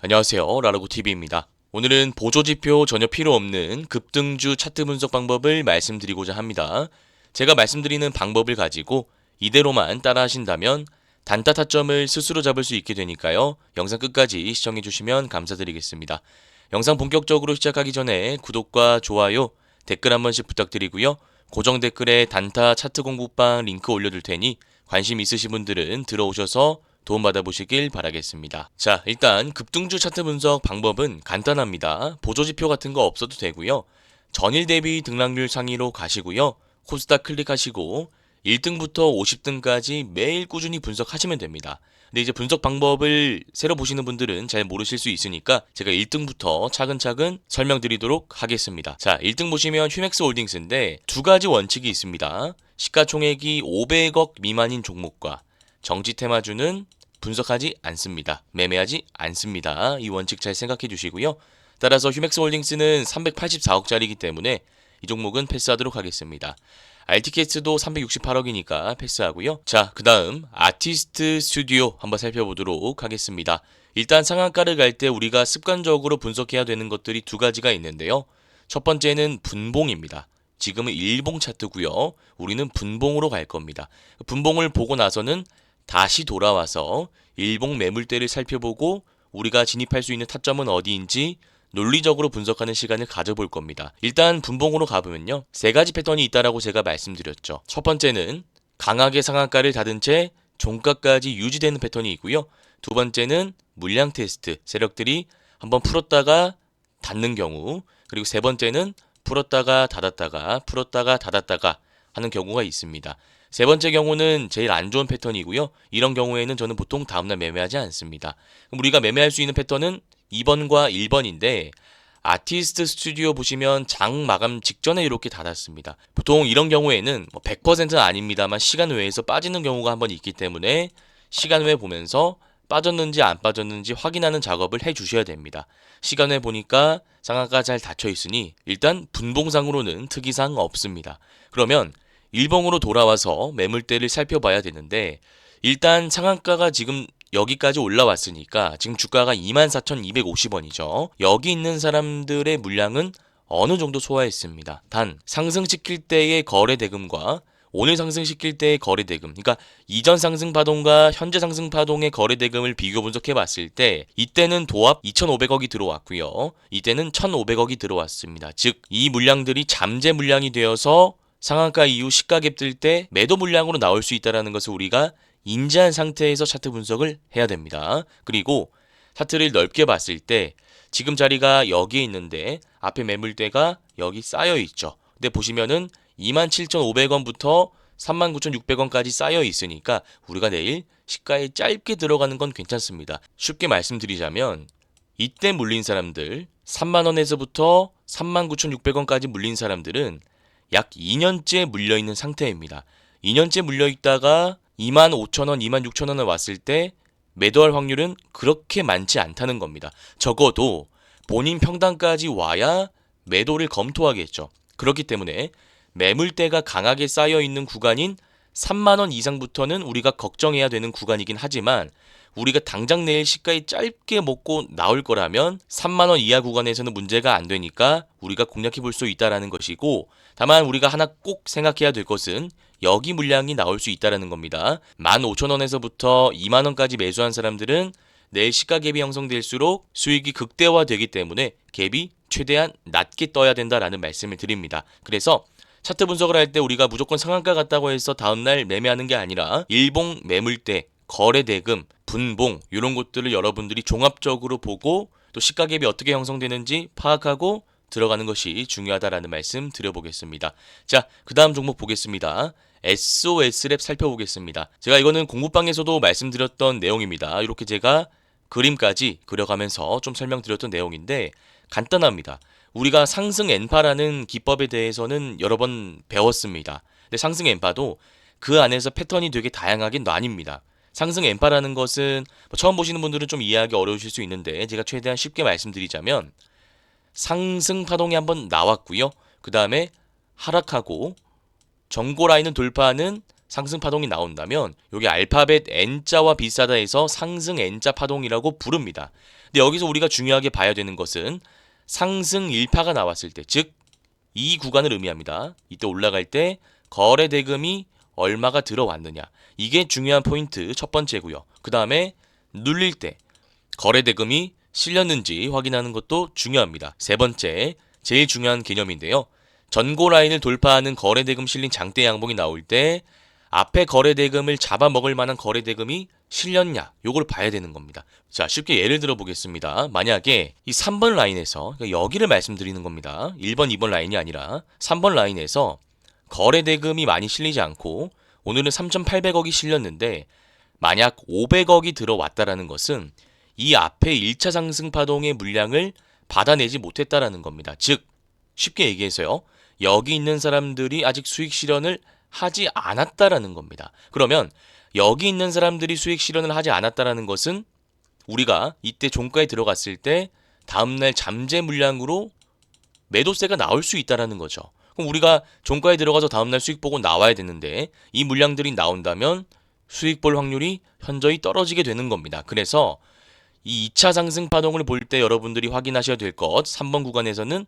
안녕하세요. 라라고TV입니다. 오늘은 보조지표 전혀 필요 없는 급등주 차트 분석 방법을 말씀드리고자 합니다. 제가 말씀드리는 방법을 가지고 이대로만 따라 하신다면 단타 타점을 스스로 잡을 수 있게 되니까요. 영상 끝까지 시청해 주시면 감사드리겠습니다. 영상 본격적으로 시작하기 전에 구독과 좋아요, 댓글 한 번씩 부탁드리고요. 고정 댓글에 단타 차트 공부방 링크 올려둘 테니 관심 있으신 분들은 들어오셔서 도움받아 보시길 바라겠습니다. 자, 일단 급등주 차트 분석 방법은 간단합니다. 보조지표 같은 거 없어도 되고요. 전일 대비 등락률 상위로 가시고요. 코스닥 클릭하시고 1등부터 50등까지 매일 꾸준히 분석하시면 됩니다. 근데 이제 분석 방법을 새로 보시는 분들은 잘 모르실 수 있으니까 제가 1등부터 차근차근 설명드리도록 하겠습니다. 자, 1등 보시면 휴맥스 홀딩스인데 두 가지 원칙이 있습니다. 시가총액이 500억 미만인 종목과 정지 테마주는 분석하지 않습니다. 매매하지 않습니다. 이 원칙 잘 생각해 주시고요. 따라서 휴맥스 홀딩스는 384억짜리이기 때문에 이 종목은 패스하도록 하겠습니다. RTKS도 368억이니까 패스하고요. 자, 그 다음 아티스트 스튜디오 한번 살펴보도록 하겠습니다. 일단 상한가를 갈 때 우리가 습관적으로 분석해야 되는 것들이 두 가지가 있는데요. 첫 번째는 분봉입니다. 지금은 일봉 차트고요. 우리는 분봉으로 갈 겁니다. 분봉을 보고 나서는 다시 돌아와서 일봉 매물대를 살펴보고 우리가 진입할 수 있는 타점은 어디인지 논리적으로 분석하는 시간을 가져볼 겁니다. 일단 분봉으로 가보면요. 세 가지 패턴이 있다라고 제가 말씀드렸죠. 첫 번째는 강하게 상한가를 닫은 채 종가까지 유지되는 패턴이 있고요. 두 번째는 물량 테스트, 세력들이 한번 풀었다가 닫는 경우, 그리고 세 번째는 풀었다가 닫았다가 풀었다가 닫았다가 하는 경우가 있습니다. 세 번째 경우는 제일 안 좋은 패턴이고요. 이런 경우에는 저는 보통 다음날 매매하지 않습니다. 그럼 우리가 매매할 수 있는 패턴은 2번과 1번인데 아티스트 스튜디오 보시면 장 마감 직전에 이렇게 닫았습니다. 보통 이런 경우에는 100%는 아닙니다만 시간 외에서 빠지는 경우가 한번 있기 때문에 시간 외에 보면서 빠졌는지 안 빠졌는지 확인하는 작업을 해 주셔야 됩니다. 시간 외에 보니까 상한가 잘 닫혀 있으니 일단 분봉상으로는 특이사항 없습니다. 그러면 일봉으로 돌아와서 매물대를 살펴봐야 되는데 일단 상한가가 지금 여기까지 올라왔으니까 지금 주가가 24,250원이죠. 여기 있는 사람들의 물량은 어느 정도 소화했습니다. 단 상승시킬 때의 거래 대금과 오늘 상승시킬 때의 거래 대금, 그러니까 이전 상승 파동과 현재 상승 파동의 거래 대금을 비교 분석해 봤을 때 이때는 도합 2,500억이 들어왔고요. 이때는 1,500억이 들어왔습니다. 즉 이 물량들이 잠재 물량이 되어서 상한가 이후 시가갭 뜰 때 매도 물량으로 나올 수 있다는 것을 우리가 인지한 상태에서 차트 분석을 해야 됩니다. 그리고 차트를 넓게 봤을 때 지금 자리가 여기에 있는데 앞에 매물대가 여기 쌓여 있죠. 근데 보시면은 27,500원부터 39,600원까지 쌓여 있으니까 우리가 내일 시가에 짧게 들어가는 건 괜찮습니다. 쉽게 말씀드리자면 이때 물린 사람들 3만원에서부터 39,600원까지 물린 사람들은 약 2년째 물려있는 상태입니다. 2년째 물려있다가 25,000원, 26,000원에 왔을 때 매도할 확률은 그렇게 많지 않다는 겁니다. 적어도 본인 평단까지 와야 매도를 검토하겠죠. 그렇기 때문에 매물대가 강하게 쌓여있는 구간인 3만원 이상부터는 우리가 걱정해야 되는 구간이긴 하지만 우리가 당장 내일 시가에 짧게 먹고 나올 거라면 3만원 이하 구간에서는 문제가 안 되니까 우리가 공략해 볼 수 있다는 것이고, 다만 우리가 하나 꼭 생각해야 될 것은 여기 물량이 나올 수 있다는 겁니다. 15,000원에서부터 2만원까지 매수한 사람들은 내일 시가 갭이 형성될수록 수익이 극대화되기 때문에 갭이 최대한 낮게 떠야 된다라는 말씀을 드립니다. 그래서 차트 분석을 할 때 우리가 무조건 상한가 같다고 해서 다음날 매매하는 게 아니라 일봉 매물대, 거래 대금, 분봉 이런 것들을 여러분들이 종합적으로 보고 또 시가 갭이 어떻게 형성되는지 파악하고 들어가는 것이 중요하다라는 말씀 드려보겠습니다. 자, 그 다음 종목 보겠습니다. SOS랩 살펴보겠습니다. 제가 이거는 공부방에서도 말씀드렸던 내용입니다. 이렇게 제가 그림까지 그려가면서 좀 설명드렸던 내용인데 간단합니다. 우리가 상승 N파라는 기법에 대해서는 여러 번 배웠습니다. 근데 상승 N파도 그 안에서 패턴이 되게 다양하게 나뉩니다. 상승 N파라는 것은 처음 보시는 분들은 좀 이해하기 어려우실 수 있는데 제가 최대한 쉽게 말씀드리자면 상승 파동이 한번 나왔고요. 그 다음에 하락하고 정고 라인을 돌파하는 상승 파동이 나온다면 여기 알파벳 N자와 비슷하다 해서 상승 N자 파동이라고 부릅니다. 근데 여기서 우리가 중요하게 봐야 되는 것은 상승 일파가 나왔을 때, 즉 이 구간을 의미합니다. 이때 올라갈 때 거래 대금이 얼마가 들어왔느냐. 이게 중요한 포인트 첫 번째고요. 그 다음에 눌릴 때 거래 대금이 실렸는지 확인하는 것도 중요합니다. 세 번째, 제일 중요한 개념인데요. 전고 라인을 돌파하는 거래 대금 실린 장대 양봉이 나올 때 앞에 거래 대금을 잡아먹을 만한 거래 대금이 실렸냐, 요걸 봐야 되는 겁니다. 자, 쉽게 예를 들어 보겠습니다. 만약에 이 3번 라인에서, 그러니까 여기를 말씀드리는 겁니다. 1번, 2번 라인이 아니라 3번 라인에서 거래 대금이 많이 실리지 않고 오늘은 3,800억이 실렸는데 만약 500억이 들어왔다라는 것은 이 앞에 1차 상승 파동의 물량을 받아내지 못했다라는 겁니다. 즉, 쉽게 얘기해서요. 여기 있는 사람들이 아직 수익 실현을 하지 않았다라는 겁니다. 그러면 여기 있는 사람들이 수익 실현을 하지 않았다라는 것은 우리가 이때 종가에 들어갔을 때 다음날 잠재 물량으로 매도세가 나올 수 있다라는 거죠. 그럼 우리가 종가에 들어가서 다음날 수익 보고 나와야 되는데 이 물량들이 나온다면 수익 볼 확률이 현저히 떨어지게 되는 겁니다. 그래서 이 2차 상승 파동을 볼 때 여러분들이 확인하셔야 될 것, 3번 구간에서는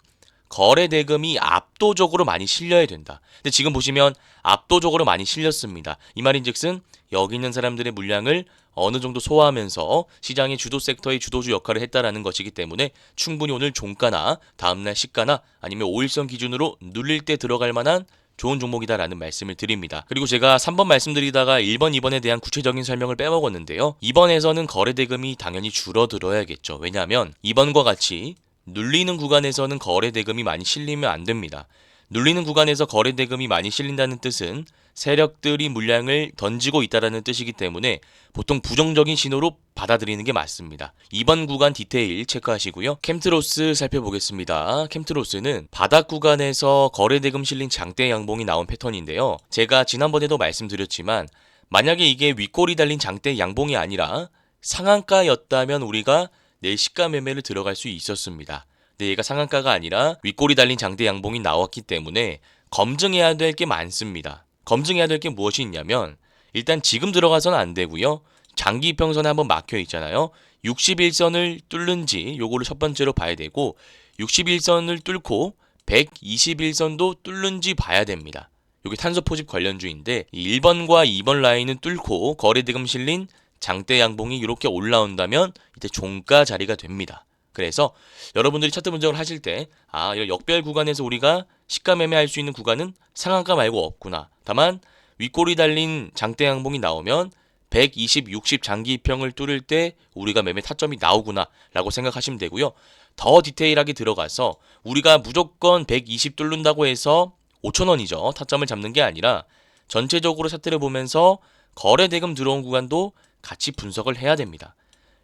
거래 대금이 압도적으로 많이 실려야 된다. 근데 지금 보시면 압도적으로 많이 실렸습니다. 이 말인즉슨 여기 있는 사람들의 물량을 어느 정도 소화하면서 시장의 주도 섹터의 주도주 역할을 했다라는 것이기 때문에 충분히 오늘 종가나 다음날 시가나 아니면 5일선 기준으로 눌릴 때 들어갈 만한 좋은 종목이다라는 말씀을 드립니다. 그리고 제가 3번 말씀드리다가 1번, 2번에 대한 구체적인 설명을 빼먹었는데요. 2번에서는 거래 대금이 당연히 줄어들어야겠죠. 왜냐하면 2번과 같이 눌리는 구간에서는 거래 대금이 많이 실리면 안 됩니다. 눌리는 구간에서 거래 대금이 많이 실린다는 뜻은 세력들이 물량을 던지고 있다는 뜻이기 때문에 보통 부정적인 신호로 받아들이는 게 맞습니다. 2번 구간 디테일 체크하시고요. 캠트로스 살펴보겠습니다. 캠트로스는 바닥 구간에서 거래 대금 실린 장대 양봉이 나온 패턴인데요. 제가 지난번에도 말씀드렸지만 만약에 이게 윗골이 달린 장대 양봉이 아니라 상한가였다면 우리가 내일 시가 매매를 들어갈 수 있었습니다. 근데 얘가 상한가가 아니라 윗골이 달린 장대 양봉이 나왔기 때문에 검증해야 될 게 많습니다. 검증해야 될 게 무엇이 있냐면 일단 지금 들어가서는 안 되고요. 장기 이평선에 한번 막혀 있잖아요. 61선을 뚫는지 요거를 첫 번째로 봐야 되고 61선을 뚫고 121선도 뚫는지 봐야 됩니다. 요게 탄소 포집 관련주인데 1번과 2번 라인은 뚫고 거래 대금 실린 장대 양봉이 이렇게 올라온다면 이때 종가 자리가 됩니다. 그래서 여러분들이 차트 분석을 하실 때 이런 역별 구간에서 우리가 시가 매매할 수 있는 구간은 상한가 말고 없구나. 다만 윗골이 달린 장대 양봉이 나오면 120, 60 장기 이평을 뚫을 때 우리가 매매 타점이 나오구나 라고 생각하시면 되고요. 더 디테일하게 들어가서 우리가 무조건 120 뚫는다고 해서 5,000원이죠. 타점을 잡는 게 아니라 전체적으로 차트를 보면서 거래 대금 들어온 구간도 같이 분석을 해야 됩니다.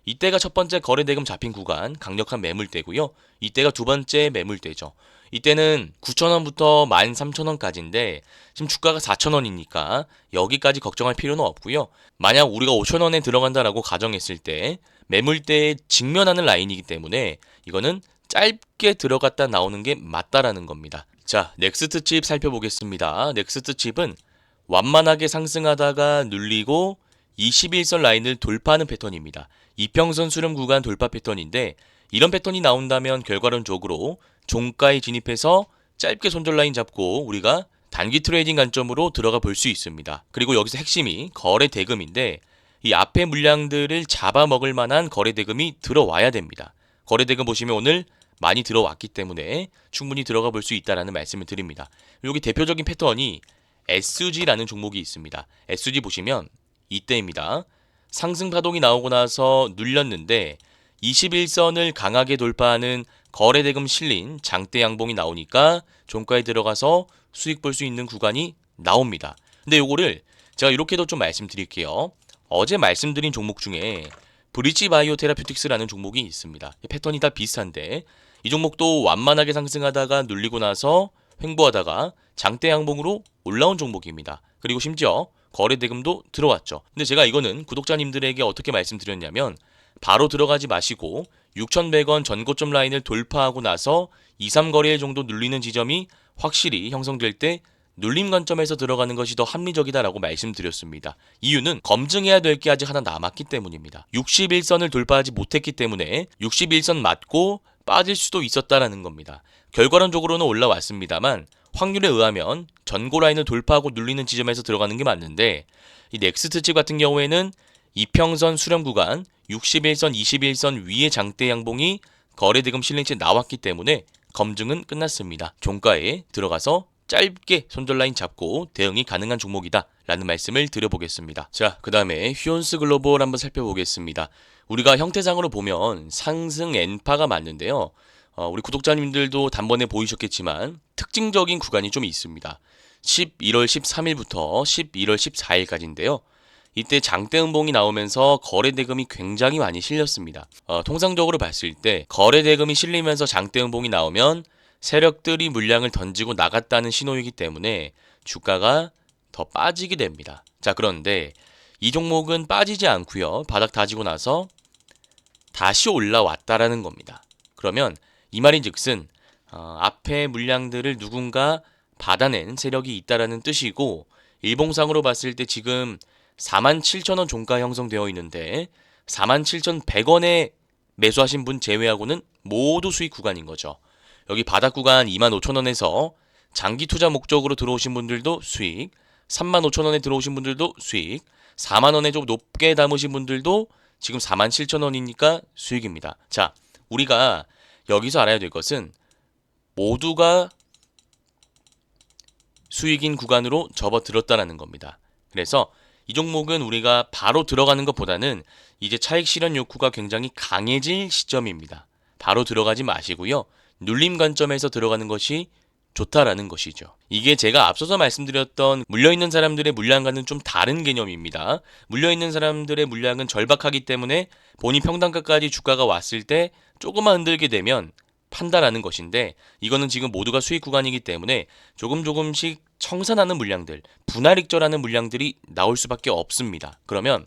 이때가 첫 번째 거래 대금 잡힌 구간, 강력한 매물대고요. 이때가 두 번째 매물대죠. 이때는 9,000원부터 13,000원까지인데 지금 주가가 4,000원이니까 여기까지 걱정할 필요는 없고요. 만약 우리가 5,000원에 들어간다라고 가정했을 때 매물대에 직면하는 라인이기 때문에 이거는 짧게 들어갔다 나오는 게 맞다라는 겁니다. 자, 넥스트 칩 살펴보겠습니다. 넥스트 칩은 완만하게 상승하다가 눌리고 21선 라인을 돌파하는 패턴입니다. 이평선 수렴 구간 돌파 패턴인데 이런 패턴이 나온다면 결과론적으로 종가에 진입해서 짧게 손절 라인 잡고 우리가 단기 트레이딩 관점으로 들어가 볼 수 있습니다. 그리고 여기서 핵심이 거래 대금인데 이 앞에 물량들을 잡아먹을 만한 거래 대금이 들어와야 됩니다. 거래 대금 보시면 오늘 많이 들어왔기 때문에 충분히 들어가 볼 수 있다는 말씀을 드립니다. 여기 대표적인 패턴이 SG라는 종목이 있습니다. SG 보시면 이때입니다. 상승 파동이 나오고 나서 눌렸는데 21선을 강하게 돌파하는 거래 대금 실린 장대 양봉이 나오니까 종가에 들어가서 수익 볼 수 있는 구간이 나옵니다. 근데 요거를 제가 이렇게도 좀 말씀드릴게요. 어제 말씀드린 종목 중에 브릿지 바이오 테라퓨틱스라는 종목이 있습니다. 패턴이 다 비슷한데 이 종목도 완만하게 상승하다가 눌리고 나서 횡보하다가 장대 양봉으로 올라온 종목입니다. 그리고 심지어 거래 대금도 들어왔죠. 근데 제가 이거는 구독자님들에게 어떻게 말씀드렸냐면 바로 들어가지 마시고 6,100원 전고점 라인을 돌파하고 나서 2, 3거래일 정도 눌리는 지점이 확실히 형성될 때 눌림 관점에서 들어가는 것이 더 합리적이다라고 말씀드렸습니다. 이유는 검증해야 될 게 아직 하나 남았기 때문입니다. 61선을 돌파하지 못했기 때문에 61선 맞고 빠질 수도 있었다라는 겁니다. 결과론적으로는 올라왔습니다만 확률에 의하면 전고 라인을 돌파하고 눌리는 지점에서 들어가는 게 맞는데, 이 넥스트 칩 같은 경우에는 이평선 수렴 구간 61선, 21선 위의 장대 양봉이 거래대금 실링치에 나왔기 때문에 검증은 끝났습니다. 종가에 들어가서 짧게 손절 라인 잡고 대응이 가능한 종목이다 라는 말씀을 드려보겠습니다. 자, 그 다음에 휴온스 글로벌 한번 살펴보겠습니다. 우리가 형태상으로 보면 상승 N파가 맞는데요. 우리 구독자님들도 단번에 보이셨겠지만 특징적인 구간이 좀 있습니다. 11월 13일부터 11월 14일까지인데요. 이때 장대 음봉이 나오면서 거래대금이 굉장히 많이 실렸습니다. 통상적으로 봤을 때 거래대금이 실리면서 장대 음봉이 나오면 세력들이 물량을 던지고 나갔다는 신호이기 때문에 주가가 더 빠지게 됩니다. 자, 그런데 이 종목은 빠지지 않고요. 바닥 다지고 나서 다시 올라왔다라는 겁니다. 그러면 이 말인즉슨 앞에 물량들을 누군가 받아낸 세력이 있다라는 뜻이고, 일봉상으로 봤을 때 지금 47,000원 종가 형성되어 있는데 47,100원에 매수하신 분 제외하고는 모두 수익 구간인 거죠. 여기 바닥 구간 25,000원에서 장기 투자 목적으로 들어오신 분들도 수익, 35,000원에 들어오신 분들도 수익, 4만원에 좀 높게 담으신 분들도 지금 47,000원이니까 수익입니다. 자, 우리가 여기서 알아야 될 것은 모두가 수익인 구간으로 접어들었다는 겁니다. 그래서 이 종목은 우리가 바로 들어가는 것보다는 이제 차익 실현 욕구가 굉장히 강해질 시점입니다. 바로 들어가지 마시고요. 눌림 관점에서 들어가는 것이 좋다라는 것이죠. 이게 제가 앞서서 말씀드렸던 물려있는 사람들의 물량과는 좀 다른 개념입니다. 물려있는 사람들의 물량은 절박하기 때문에 본인 평단가까지 주가가 왔을 때 조금만 흔들게 되면 판다라는 것인데, 이거는 지금 모두가 수익 구간이기 때문에 조금씩 청산하는 물량들, 분할익절하는 물량들이 나올 수밖에 없습니다. 그러면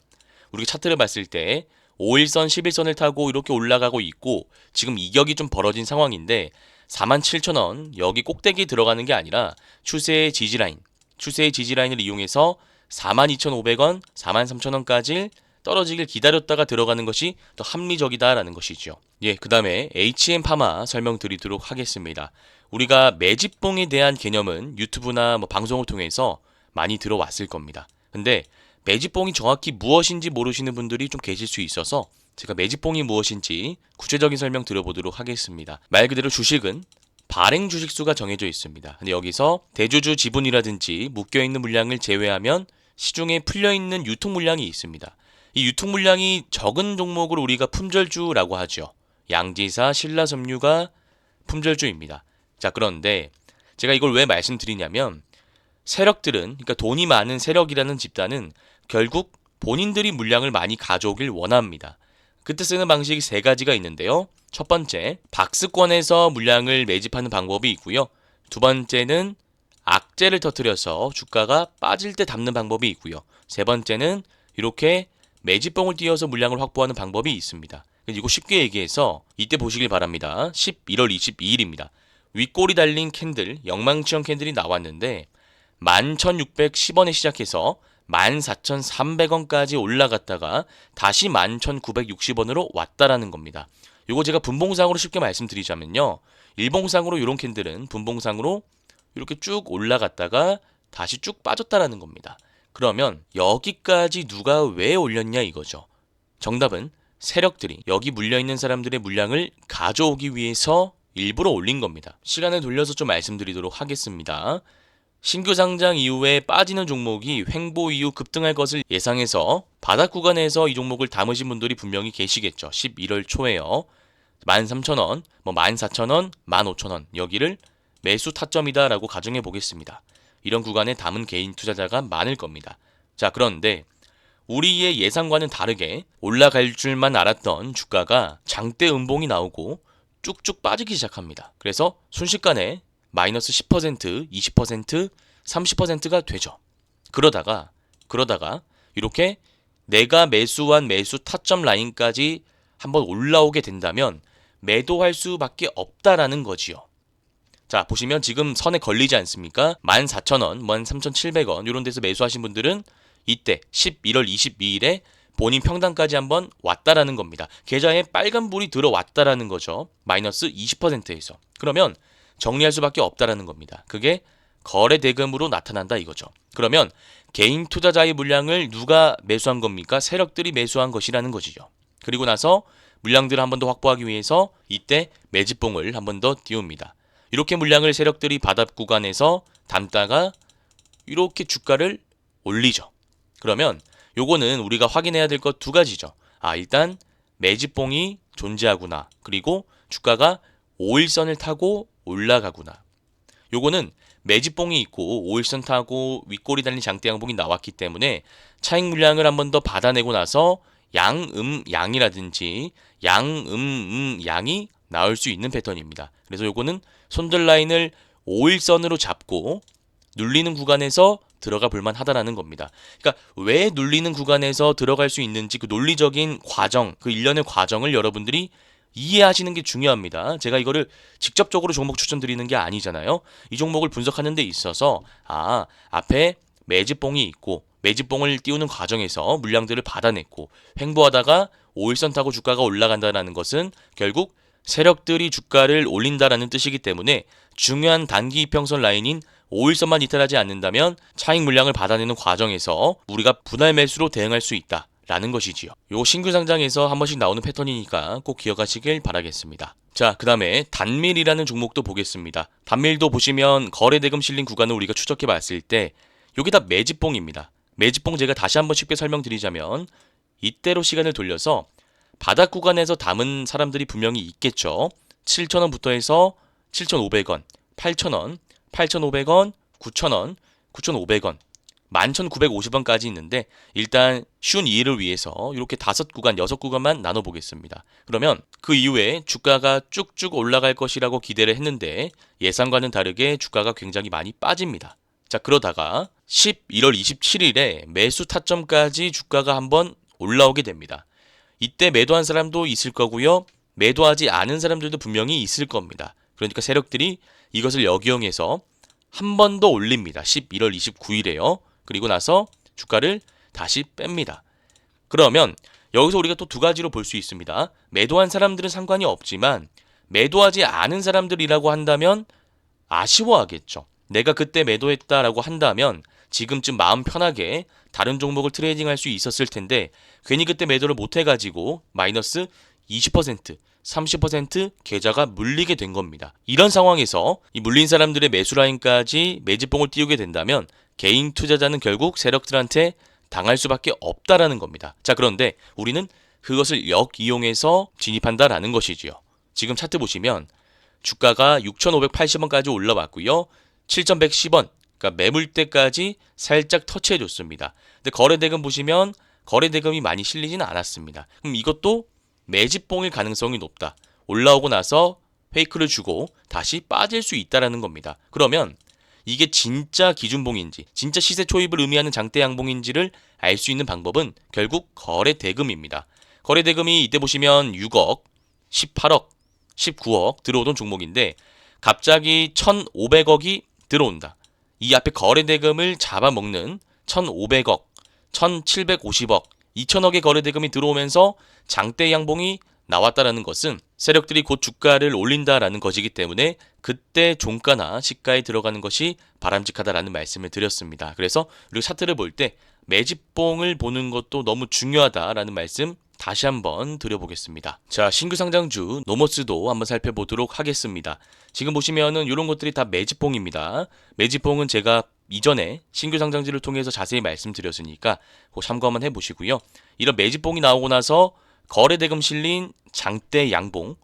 우리가 차트를 봤을 때 5일선, 11선을 타고 이렇게 올라가고 있고 지금 이격이 좀 벌어진 상황인데 47,000원 여기 꼭대기 들어가는 게 아니라 추세의 지지라인을 이용해서 42,500원, 43,000원까지 떨어지길 기다렸다가 들어가는 것이 더 합리적이다라는 것이죠. 예, 그 다음에 HM파마 설명드리도록 하겠습니다. 우리가 매집봉에 대한 개념은 유튜브나 방송을 통해서 많이 들어왔을 겁니다. 근데 매집봉이 정확히 무엇인지 모르시는 분들이 좀 계실 수 있어서 제가 매집봉이 무엇인지 구체적인 설명 드려보도록 하겠습니다. 말 그대로 주식은 발행 주식수가 정해져 있습니다. 근데 여기서 대주주 지분이라든지 묶여있는 물량을 제외하면 시중에 풀려있는 유통 물량이 있습니다. 이 유통 물량이 적은 종목을 우리가 품절주라고 하죠. 양지사, 신라섬유가 품절주입니다. 자, 그런데 제가 이걸 왜 말씀드리냐면 세력들은, 그러니까 돈이 많은 세력이라는 집단은 결국 본인들이 물량을 많이 가져오길 원합니다. 그때 쓰는 방식이 세 가지가 있는데요. 첫 번째, 박스권에서 물량을 매집하는 방법이 있고요. 두 번째는 악재를 터뜨려서 주가가 빠질 때 담는 방법이 있고요. 세 번째는 이렇게 매집봉을 띄워서 물량을 확보하는 방법이 있습니다. 이거 쉽게 얘기해서 이때 보시길 바랍니다. 11월 22일입니다. 윗꼬리 달린 캔들, 영망치형 캔들이 나왔는데 11,610원에 시작해서 14,300원까지 올라갔다가 다시 11,960원으로 왔다라는 겁니다. 이거 제가 분봉상으로 쉽게 말씀드리자면요. 일봉상으로 이런 캔들은 분봉상으로 이렇게 쭉 올라갔다가 다시 쭉 빠졌다라는 겁니다. 그러면 여기까지 누가 왜 올렸냐 이거죠. 정답은 세력들이 여기 물려있는 사람들의 물량을 가져오기 위해서 일부러 올린 겁니다. 시간을 돌려서 좀 말씀드리도록 하겠습니다. 신규 상장 이후에 빠지는 종목이 횡보 이후 급등할 것을 예상해서 바닥 구간에서 이 종목을 담으신 분들이 분명히 계시겠죠. 11월 초에요. 13,000원, 14,000원, 15,000원 여기를 매수 타점이다 라고 가정해 보겠습니다. 이런 구간에 담은 개인 투자자가 많을 겁니다. 자, 그런데 우리의 예상과는 다르게 올라갈 줄만 알았던 주가가 장대 음봉이 나오고 쭉쭉 빠지기 시작합니다. 그래서 순식간에 마이너스 10%, 20%, 30%가 되죠. 그러다가 이렇게 내가 매수한 매수 타점 라인까지 한번 올라오게 된다면 매도할 수밖에 없다라는 거지요. 자, 보시면 지금 선에 걸리지 않습니까? 14,000원, 13,700원 이런 데서 매수하신 분들은 이때 11월 22일에 본인 평단까지 한번 왔다라는 겁니다. 계좌에 빨간불이 들어왔다라는 거죠. 마이너스 20%에서. 그러면 정리할 수밖에 없다라는 겁니다. 그게 거래 대금으로 나타난다 이거죠. 그러면 개인 투자자의 물량을 누가 매수한 겁니까? 세력들이 매수한 것이라는 것이죠. 그리고 나서 물량들을 한 번 더 확보하기 위해서 이때 매집봉을 한 번 더 띄웁니다. 이렇게 물량을 세력들이 바닥 구간에서 담다가 이렇게 주가를 올리죠. 그러면 요거는 우리가 확인해야 될 것 두 가지죠. 일단 매집봉이 존재하구나. 그리고 주가가 5일선을 타고 올라가구나. 요거는 매집봉이 있고 5일선 타고 윗골이 달린 장대 양봉이 나왔기 때문에 차익 물량을 한 번 더 받아내고 나서 양이라든지 양이 나올 수 있는 패턴입니다. 그래서 요거는 손절 라인을 5일선으로 잡고 눌리는 구간에서 들어가 볼만 하다라는 겁니다. 그러니까 왜 눌리는 구간에서 들어갈 수 있는지 그 논리적인 과정, 그 일련의 과정을 여러분들이 이해하시는 게 중요합니다. 제가 이거를 직접적으로 종목 추천드리는 게 아니잖아요. 이 종목을 분석하는 데 있어서 앞에 매집봉이 있고 매집봉을 띄우는 과정에서 물량들을 받아냈고 횡보하다가 5일선 타고 주가가 올라간다는 것은 결국 세력들이 주가를 올린다라는 뜻이기 때문에 중요한 단기 이평선 라인인 5일선만 이탈하지 않는다면 차익 물량을 받아내는 과정에서 우리가 분할 매수로 대응할 수 있다. 라는 것이지요. 요 신규 상장에서 한 번씩 나오는 패턴이니까 꼭 기억하시길 바라겠습니다. 자, 그 다음에 단밀이라는 종목도 보겠습니다. 단밀도 보시면 거래대금 실린 구간을 우리가 추적해 봤을 때 요게 다 매집봉입니다. 매집봉 제가 다시 한번 쉽게 설명드리자면 이때로 시간을 돌려서 바닥 구간에서 담은 사람들이 분명히 있겠죠. 7,000원부터 해서 7,500원, 8,000원, 8,500원, 9,000원, 9,500원 11,950원까지 있는데 일단 쉬운 이해를 위해서 이렇게 5구간, 6구간만 나눠보겠습니다. 그러면 그 이후에 주가가 쭉쭉 올라갈 것이라고 기대를 했는데 예상과는 다르게 주가가 굉장히 많이 빠집니다. 자, 그러다가 11월 27일에 매수 타점까지 주가가 한번 올라오게 됩니다. 이때 매도한 사람도 있을 거고요. 매도하지 않은 사람들도 분명히 있을 겁니다. 그러니까 세력들이 이것을 역이용해서 한 번 더 올립니다. 11월 29일에요. 그리고 나서 주가를 다시 뺍니다. 그러면 여기서 우리가 또 두 가지로 볼 수 있습니다. 매도한 사람들은 상관이 없지만 매도하지 않은 사람들이라고 한다면 아쉬워하겠죠. 내가 그때 매도했다라고 한다면 지금쯤 마음 편하게 다른 종목을 트레이딩할 수 있었을 텐데 괜히 그때 매도를 못 해가지고 마이너스 20%, 30% 계좌가 물리게 된 겁니다. 이런 상황에서 이 물린 사람들의 매수 라인까지 매집봉을 띄우게 된다면 개인 투자자는 결국 세력들한테 당할 수밖에 없다라는 겁니다. 자, 그런데 우리는 그것을 역이용해서 진입한다라는 것이지요. 지금 차트 보시면 주가가 6,580원까지 올라왔고요. 7,110원, 그러니까 매물대까지 살짝 터치해줬습니다. 근데 거래대금 보시면 거래대금이 많이 실리지는 않았습니다. 그럼 이것도 매집봉일 가능성이 높다. 올라오고 나서 페이크를 주고 다시 빠질 수 있다라는 겁니다. 그러면 이게 진짜 기준봉인지 진짜 시세 초입을 의미하는 장대 양봉인지를 알 수 있는 방법은 결국 거래대금입니다. 거래대금이 이때 보시면 6억, 18억, 19억 들어오던 종목인데 갑자기 1,500억이 들어온다. 이 앞에 거래대금을 잡아먹는 1,500억, 1,750억, 2,000억의 거래대금이 들어오면서 장대 양봉이 나왔다라는 것은 세력들이 곧 주가를 올린다라는 것이기 때문에 그때 종가나 시가에 들어가는 것이 바람직하다라는 말씀을 드렸습니다. 그래서 우리가 차트를 볼 때 매집봉을 보는 것도 너무 중요하다라는 말씀 다시 한번 드려보겠습니다. 자, 신규 상장주 노머스도 한번 살펴보도록 하겠습니다. 지금 보시면은 이런 것들이 다 매집봉입니다. 매집봉은 제가 이전에 신규 상장주를 통해서 자세히 말씀드렸으니까 꼭 참고 한번 해보시고요. 이런 매집봉이 나오고 나서 거래대금 실린 장대 양봉,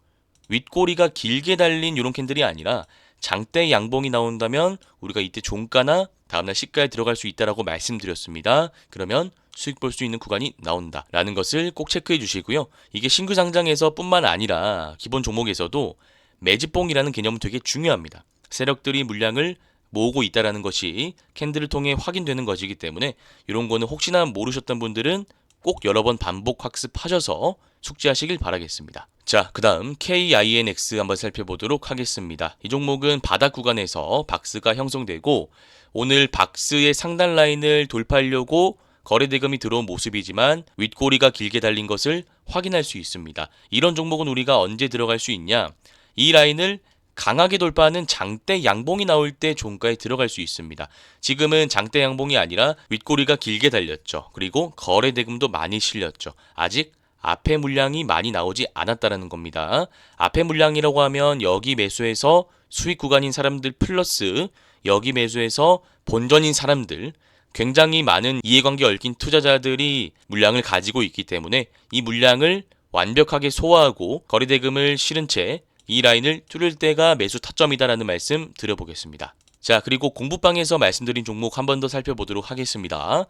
윗꼬리가 길게 달린 이런 캔들이 아니라 장대 양봉이 나온다면 우리가 이때 종가나 다음날 시가에 들어갈 수 있다라고 말씀드렸습니다. 그러면 수익 볼 수 있는 구간이 나온다라는 것을 꼭 체크해 주시고요. 이게 신규 상장에서 뿐만 아니라 기본 종목에서도 매집봉이라는 개념은 되게 중요합니다. 세력들이 물량을 모으고 있다라는 것이 캔들을 통해 확인되는 것이기 때문에 이런 거는 혹시나 모르셨던 분들은 꼭 여러 번 반복 학습하셔서 숙지하시길 바라겠습니다. 자, 그 다음 KINX 한번 살펴보도록 하겠습니다. 이 종목은 바닥 구간에서 박스가 형성되고 오늘 박스의 상단 라인을 돌파하려고 거래대금이 들어온 모습이지만 윗꼬리가 길게 달린 것을 확인할 수 있습니다. 이런 종목은 우리가 언제 들어갈 수 있냐? 이 라인을 강하게 돌파하는 장대 양봉이 나올 때 종가에 들어갈 수 있습니다. 지금은 장대 양봉이 아니라 윗꼬리가 길게 달렸죠. 그리고 거래대금도 많이 실렸죠. 아직 앞에 물량이 많이 나오지 않았다는 겁니다. 앞에 물량이라고 하면 여기 매수해서 수익 구간인 사람들 플러스 여기 매수해서 본전인 사람들, 굉장히 많은 이해관계 얽힌 투자자들이 물량을 가지고 있기 때문에 이 물량을 완벽하게 소화하고 거래대금을 실은 채 이 라인을 뚫을 때가 매수 타점이다라는 말씀 드려보겠습니다. 자, 그리고 공부방에서 말씀드린 종목 한 번 더 살펴보도록 하겠습니다.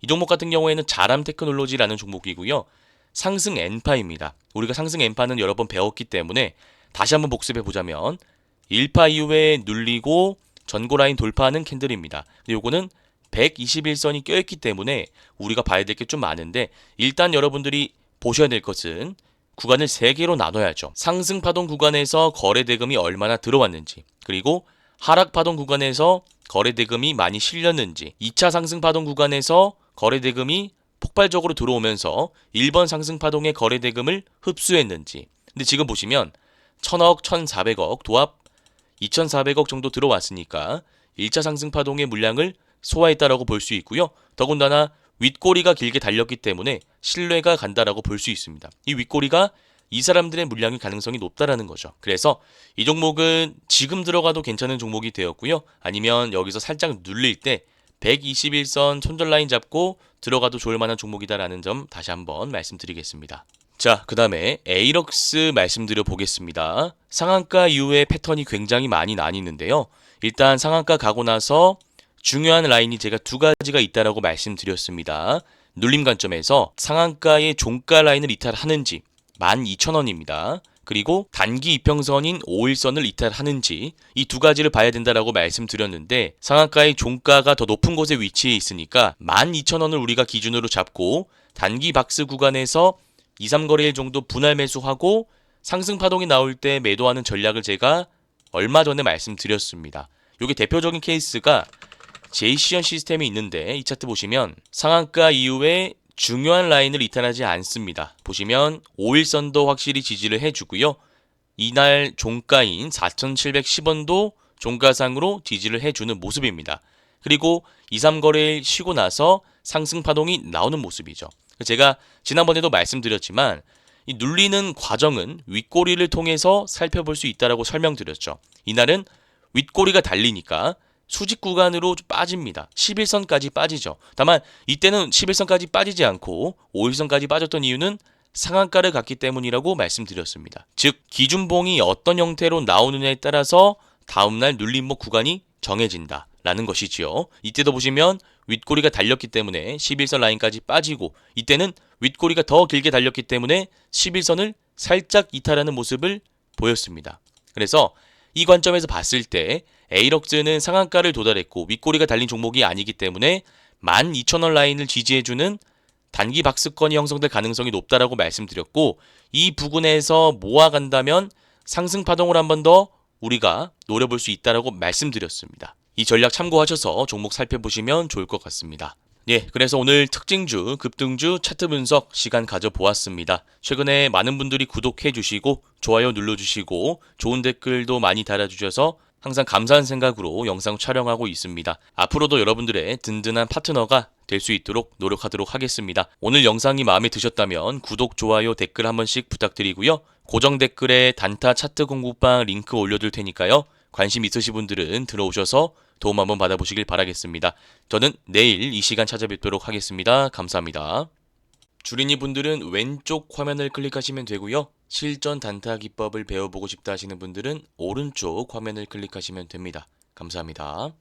이 종목 같은 경우에는 자람 테크놀로지라는 종목이고요. 상승 N파입니다. 우리가 상승 N파는 여러 번 배웠기 때문에 다시 한번 복습해 보자면 1파 이후에 눌리고 전고 라인 돌파하는 캔들입니다. 근데 요거는 121선이 껴있기 때문에 우리가 봐야 될 게 좀 많은데 일단 여러분들이 보셔야 될 것은 구간을 3개로 나눠야죠. 상승 파동 구간에서 거래대금이 얼마나 들어왔는지, 그리고 하락 파동 구간에서 거래대금이 많이 실렸는지, 2차 상승 파동 구간에서 거래대금이 폭발적으로 들어오면서 1번 상승 파동의 거래대금을 흡수했는지. 근데 지금 보시면 1000억, 1400억, 도합 2400억 정도 들어왔으니까 1차 상승 파동의 물량을 소화했다라고 볼 수 있고요. 더군다나 윗꼬리가 길게 달렸기 때문에 신뢰가 간다라고 볼 수 있습니다. 이 윗꼬리가 이 사람들의 물량일 가능성이 높다라는 거죠. 그래서 이 종목은 지금 들어가도 괜찮은 종목이 되었고요. 아니면 여기서 살짝 눌릴 때 121선 손절 라인 잡고 들어가도 좋을 만한 종목이다라는 점 다시 한번 말씀드리겠습니다. 자, 그 다음에 에이럭스 말씀드려 보겠습니다. 상한가 이후에 패턴이 굉장히 많이 나뉘는데요. 일단 상한가 가고 나서 중요한 라인이 제가 2가지가 있다라고 말씀드렸습니다. 눌림 관점에서 상한가의 종가 라인을 이탈하는지 12,000원입니다. 그리고 단기 이평선인 5일선을 이탈하는지 이 2가지를 봐야 된다라고 말씀드렸는데 상한가의 종가가 더 높은 곳에 위치해 있으니까 12,000원을 우리가 기준으로 잡고 단기 박스 구간에서 2, 3거래일 정도 분할 매수하고 상승 파동이 나올 때 매도하는 전략을 제가 얼마 전에 말씀드렸습니다. 이게 대표적인 케이스가 제이시언 시스템이 있는데 이 차트 보시면 상한가 이후에 중요한 라인을 이탈하지 않습니다. 보시면 5일선도 확실히 지지를 해주고요. 이날 종가인 4,710원도 종가상으로 지지를 해주는 모습입니다. 그리고 2, 3거래일 쉬고 나서 상승 파동이 나오는 모습이죠. 제가 지난번에도 말씀드렸지만 이 눌리는 과정은 윗꼬리를 통해서 살펴볼 수 있다라고 설명드렸죠. 이날은 윗꼬리가 달리니까 수직 구간으로 빠집니다. 11선까지 빠지죠. 다만 이때는 11선까지 빠지지 않고 5일선까지 빠졌던 이유는 상한가를 갔기 때문이라고 말씀드렸습니다. 즉 기준봉이 어떤 형태로 나오느냐에 따라서 다음날 눌림목 구간이 정해진다 라는 것이지요. 이때도 보시면 윗꼬리가 달렸기 때문에 11선 라인까지 빠지고 이때는 윗꼬리가 더 길게 달렸기 때문에 11선을 살짝 이탈하는 모습을 보였습니다. 그래서 이 관점에서 봤을 때 에이럭스는 상한가를 도달했고 윗꼬리가 달린 종목이 아니기 때문에 12,000원 라인을 지지해주는 단기 박스권이 형성될 가능성이 높다라고 말씀드렸고 이 부근에서 모아간다면 상승 파동을 한 번 더 우리가 노려볼 수 있다라고 말씀드렸습니다. 이 전략 참고하셔서 종목 살펴보시면 좋을 것 같습니다. 예, 그래서 오늘 특징주, 급등주, 차트 분석 시간 가져보았습니다. 최근에 많은 분들이 구독해 주시고 좋아요 눌러주시고 좋은 댓글도 많이 달아주셔서 항상 감사한 생각으로 영상 촬영하고 있습니다. 앞으로도 여러분들의 든든한 파트너가 될 수 있도록 노력하도록 하겠습니다. 오늘 영상이 마음에 드셨다면 구독, 좋아요, 댓글 한 번씩 부탁드리고요. 고정 댓글에 단타 차트 공부방 링크 올려둘 테니까요. 관심 있으신 분들은 들어오셔서 도움 한번 받아보시길 바라겠습니다. 저는 내일 이 시간 찾아뵙도록 하겠습니다. 감사합니다. 주린이 분들은 왼쪽 화면을 클릭하시면 되고요. 실전 단타 기법을 배워보고 싶다 하시는 분들은 오른쪽 화면을 클릭하시면 됩니다. 감사합니다.